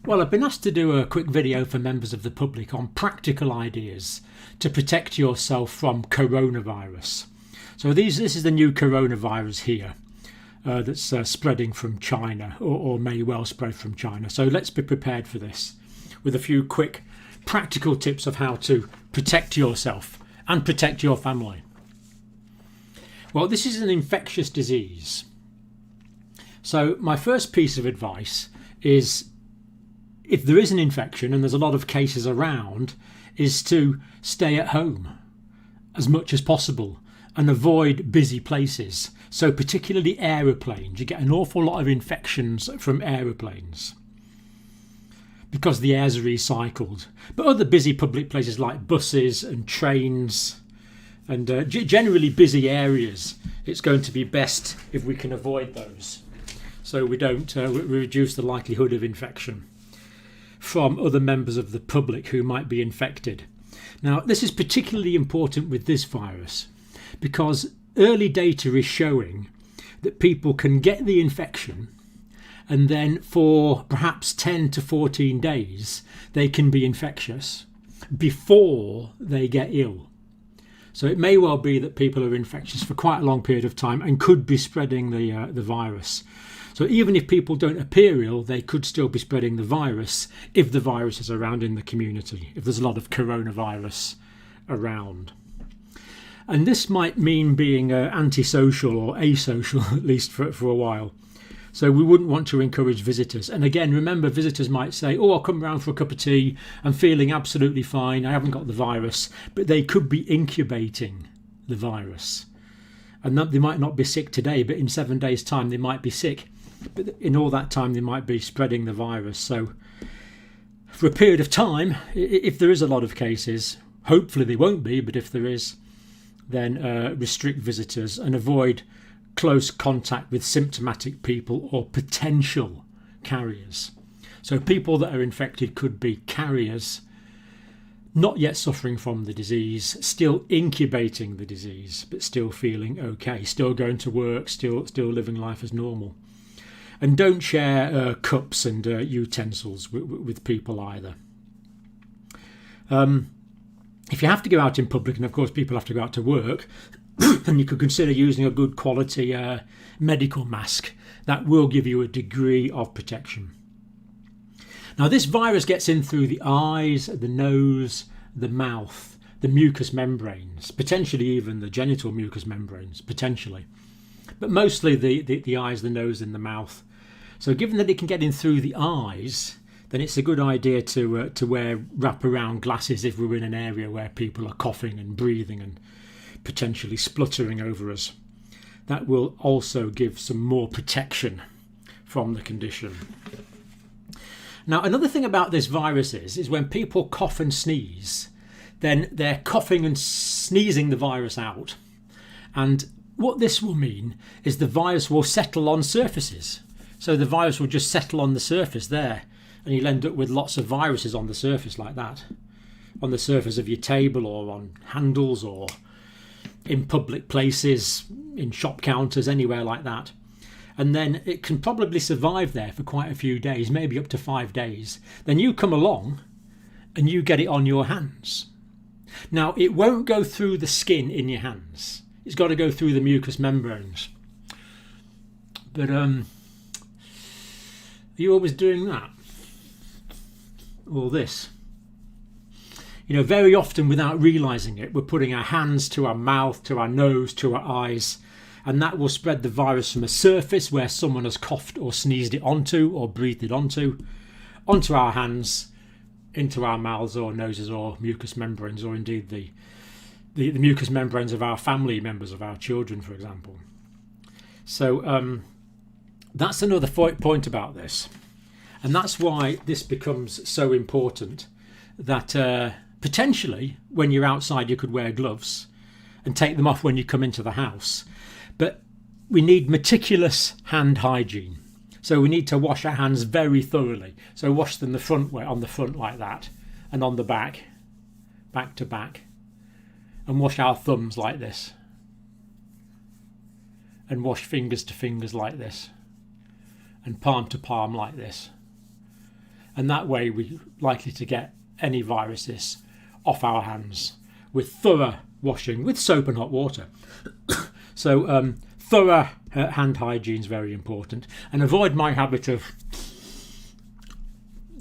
Well, I've been asked to do a quick video for members of the public on practical ideas to protect yourself from coronavirus. So this is the new coronavirus here that's spreading from China or may well spread from China. So let's be prepared for this with a few quick practical tips of how to protect yourself and protect your family. Well, this is an infectious disease. So my first piece of advice is, if there is an infection and there's a lot of cases around, is to stay at home as much as possible and avoid busy places. So particularly aeroplanes, you get an awful lot of infections from aeroplanes because the air's recycled. But other busy public places like buses and trains and generally busy areas, it's going to be best if we can avoid those, so we don't reduce the likelihood of infection from other members of the public who might be infected. Now, this is particularly important with this virus because early data is showing that people can get the infection and then for perhaps 10 to 14 days they can be infectious before they get ill. So it may well be that people are infectious for quite a long period of time and could be spreading the virus. So even if people don't appear ill, they could still be spreading the virus if the virus is around in the community, if there's a lot of coronavirus around. And this might mean being antisocial or asocial, at least for a while. So we wouldn't want to encourage visitors. And again, remember, visitors might say, oh, I'll come round for a cup of tea. I'm feeling absolutely fine. I haven't got the virus. But they could be incubating the virus. And they might not be sick today, but in 7 days' time, they might be sick. But in all that time, they might be spreading the virus. So for a period of time, if there is a lot of cases, hopefully there won't be, but if there is, then restrict visitors and avoid close contact with symptomatic people or potential carriers. So people that are infected could be carriers, not yet suffering from the disease, still incubating the disease, but still feeling okay, still going to work, still living life as normal. And don't share cups and utensils with people either. If you have to go out in public, and of course people have to go out to work, then you could consider using a good quality medical mask that will give you a degree of protection. Now, this virus gets in through the eyes, the nose, the mouth, the mucous membranes, potentially even the genital mucous membranes, potentially. But mostly the eyes, the nose and the mouth. So given that it can get in through the eyes, then it's a good idea to wear wraparound glasses if we're in an area where people are coughing and breathing and potentially spluttering over us. That will also give some more protection from the condition. Now, another thing about this virus is when people cough and sneeze, then they're coughing and sneezing the virus out. And what this will mean is the virus will settle on surfaces. So the virus will just settle on the surface there, and you'll end up with lots of viruses on the surface like that, on the surface of your table or on handles or in public places, in shop counters, anywhere like that. And then it can probably survive there for quite a few days, maybe up to 5 days. Then you come along and you get it on your hands. Now, it won't go through the skin in your hands. It's got to go through the mucous membranes. But are you always doing that? Or this? You know, very often without realising it, we're putting our hands to our mouth, to our nose, to our eyes, and that will spread the virus from a surface where someone has coughed or sneezed it onto or breathed it onto our hands, into our mouths or noses or mucous membranes, or indeed the mucous membranes of our family members, of our children, for example. So that's another point about this. And that's why this becomes so important that potentially when you're outside you could wear gloves and take them off when you come into the house. But we need meticulous hand hygiene. So we need to wash our hands very thoroughly. So wash them the front way, on the front like that, and on the back, back to back. And wash our thumbs like this. And wash fingers to fingers like this. And palm to palm like this. and that way we're likely to get any viruses off our hands with thorough washing with soap and hot water. So thorough hand hygiene is very important, and avoid my habit of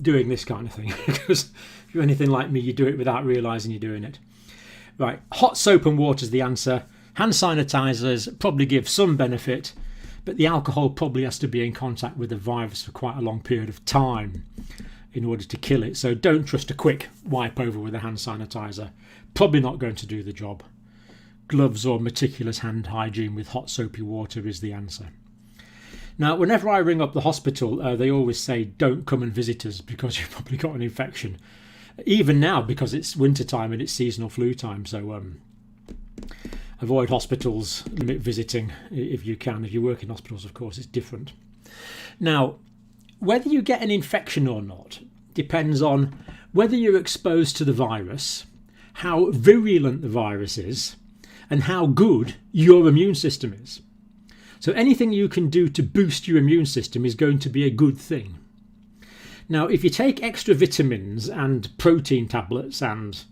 doing this kind of thing, because if you're anything like me, you do it without realising you're doing it. Right, hot soap and water is the answer. Hand sanitizers probably give some benefit, but the alcohol probably has to be in contact with the virus for quite a long period of time in order to kill it. So don't trust a quick wipe over with a hand sanitizer. Probably not going to do the job. Gloves or meticulous hand hygiene with hot soapy water is the answer. Now, whenever I ring up the hospital, they always say don't come and visit us because you've probably got an infection. Even now, because it's winter time and it's seasonal flu time, so avoid hospitals, limit visiting if you can. If you work in hospitals, of course, it's different. Now, whether you get an infection or not depends on whether you're exposed to the virus, how virulent the virus is, and how good your immune system is. So anything you can do to boost your immune system is going to be a good thing. Now, if you take extra vitamins and protein tablets and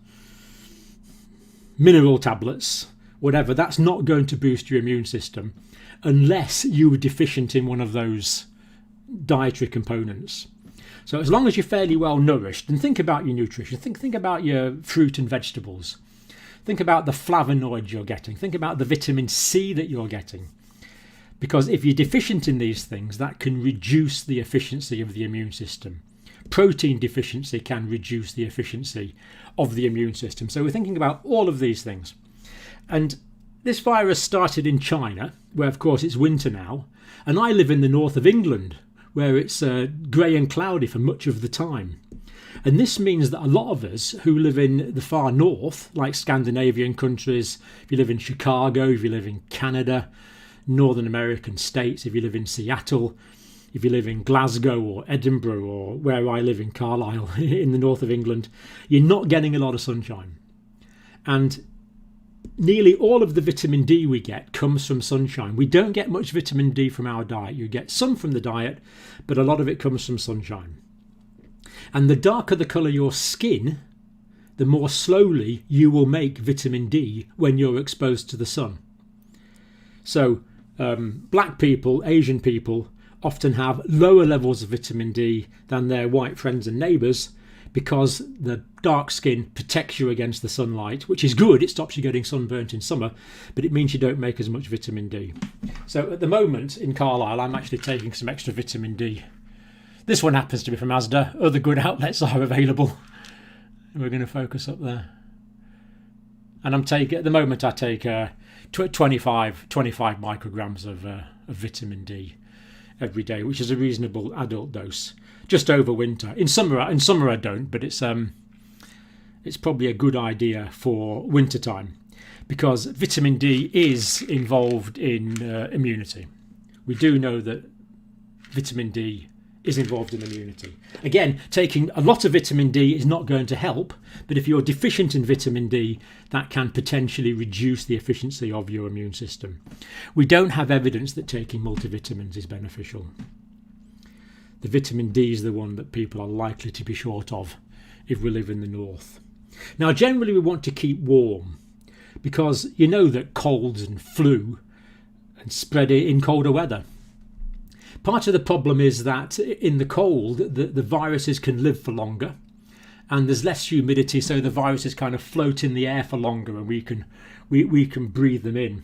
mineral tablets, whatever, that's not going to boost your immune system unless you were deficient in one of those dietary components. So as long as you're fairly well nourished, and think about your nutrition, think about your fruit and vegetables, think about the flavonoids you're getting, think about the vitamin C that you're getting. Because if you're deficient in these things, that can reduce the efficiency of the immune system. Protein deficiency can reduce the efficiency of the immune system. So we're thinking about all of these things. And this virus started in China, where of course it's winter now, and I live in the north of England, where it's grey and cloudy for much of the time. And this means that a lot of us who live in the far north, like Scandinavian countries, if you live in Chicago, if you live in Canada, Northern American states, if you live in Seattle, if you live in Glasgow or Edinburgh, or where I live in Carlisle in the north of England, you're not getting a lot of sunshine. And nearly all of the vitamin D we get comes from sunshine. We don't get much vitamin D from our diet. You get some from the diet, but a lot of it comes from sunshine. And the darker the colour your skin, the more slowly you will make vitamin D when you're exposed to the sun. So black people, Asian people often have lower levels of vitamin D than their white friends and neighbours, because the dark skin protects you against the sunlight, which is good. It stops you getting sunburnt in summer, but it means you don't make as much vitamin D. So at the moment in Carlisle, I'm actually taking some extra vitamin D. This one happens to be from Asda. Other good outlets are available. We're going to focus up there. And at the moment I take 25 micrograms of vitamin D every day, which is a reasonable adult dose, just over winter. In summer I don't, but it's probably a good idea for winter time, because vitamin D is involved in immunity. We do know that vitamin D is involved in immunity. Again, taking a lot of vitamin D is not going to help, but if you're deficient in vitamin D, that can potentially reduce the efficiency of your immune system. We don't have evidence that taking multivitamins is beneficial. The vitamin D is the one that people are likely to be short of if we live in the north. Now, generally we want to keep warm, because you know that colds and flu and spread in colder weather. Part of the problem is that in the cold, the viruses can live for longer, and there's less humidity, so the viruses kind of float in the air for longer, and we can breathe them in.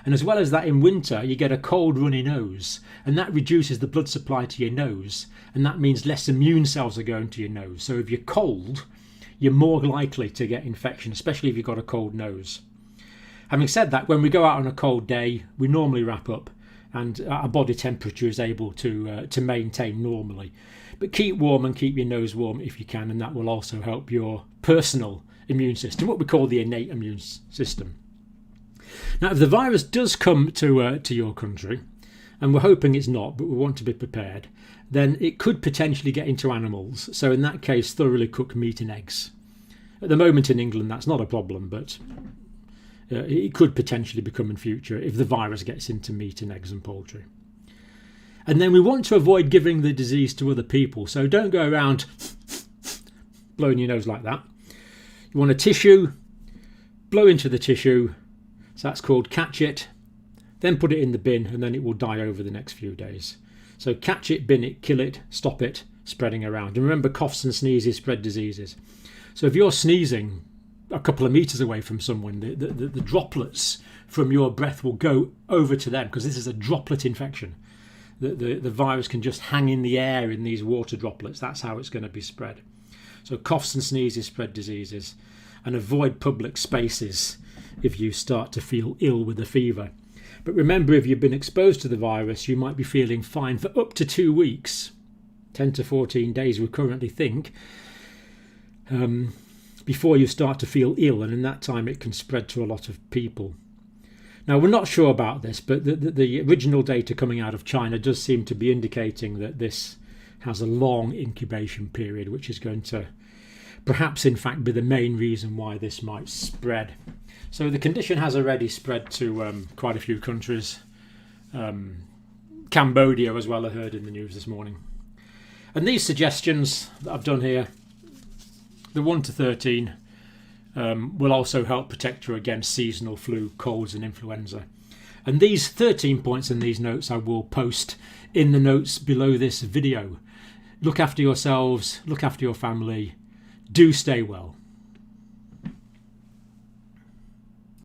And as well as that, in winter you get a cold runny nose, and that reduces the blood supply to your nose, and that means less immune cells are going to your nose. So if you're cold, you're more likely to get infection, especially if you've got a cold nose. Having said that, when we go out on a cold day, we normally wrap up, and our body temperature is able to maintain normally. But keep warm and keep your nose warm if you can, and that will also help your personal immune system, what we call the innate immune system. Now, if the virus does come to your country, and we're hoping it's not, but we want to be prepared, then it could potentially get into animals. So in that case, thoroughly cook meat and eggs. At the moment in England, that's not a problem, but it could potentially become in future if the virus gets into meat and eggs and poultry. And then we want to avoid giving the disease to other people. So don't go around blowing your nose like that. You want a tissue, blow into the tissue. So that's called catch it. Then put it in the bin, and then it will die over the next few days. So catch it, bin it, kill it, stop it spreading around. And remember, coughs and sneezes spread diseases. So if you're sneezing a couple of meters away from someone, the droplets from your breath will go over to them, because this is a droplet infection. The virus can just hang in the air in these water droplets. That's how it's going to be spread. So coughs and sneezes spread diseases. And avoid public spaces if you start to feel ill with a fever. But remember, if you've been exposed to the virus, you might be feeling fine for up to 2 weeks, 10 to 14 days we currently think, before you start to feel ill, and in that time it can spread to a lot of people. Now, we're not sure about this, but the original data coming out of China does seem to be indicating that this has a long incubation period, which is going to perhaps in fact be the main reason why this might spread. So the condition has already spread to quite a few countries. Cambodia as well, I heard in the news this morning. And these suggestions that I've done here, the 1 to 13, will also help protect you against seasonal flu, colds and influenza. And these 13 points in these notes I will post in the notes below this video. Look after yourselves, look after your family, do stay well.